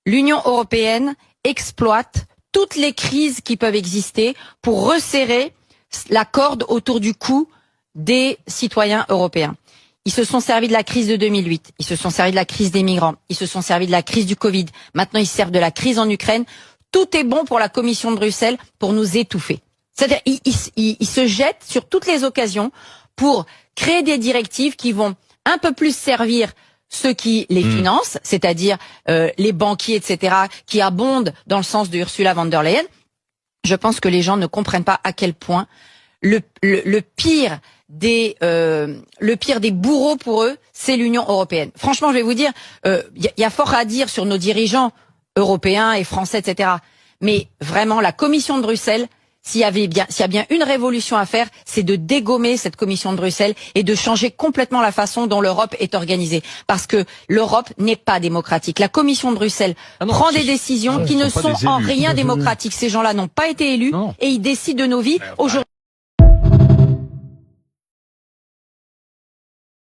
l'Union européenne exploite toutes les crises qui peuvent exister pour resserrer la corde autour du cou des citoyens européens. Ils se sont servis de la crise de 2008, ils se sont servis de la crise des migrants, ils se sont servis de la crise du Covid, maintenant ils se servent de la crise en Ukraine. Tout est bon pour la Commission de Bruxelles pour nous étouffer. C'est-à-dire ils se jettent sur toutes les occasions pour créer des directives qui vont un peu plus servir ceux qui les financent, c'est-à-dire les banquiers, etc., qui abondent dans le sens de Ursula von der Leyen. Je pense que les gens ne comprennent pas à quel point le pire des bourreaux pour eux, c'est l'Union européenne. Franchement, je vais vous dire, y a fort à dire sur nos dirigeants européens et français, etc. Mais vraiment, la Commission de Bruxelles, s'il y a bien une révolution à faire, c'est de dégommer cette Commission de Bruxelles et de changer complètement la façon dont l'Europe est organisée. Parce que l'Europe n'est pas démocratique. La Commission de Bruxelles prend des décisions qui ne sont en rien démocratiques. Ces gens-là n'ont pas été élus et ils décident de nos vies aujourd'hui.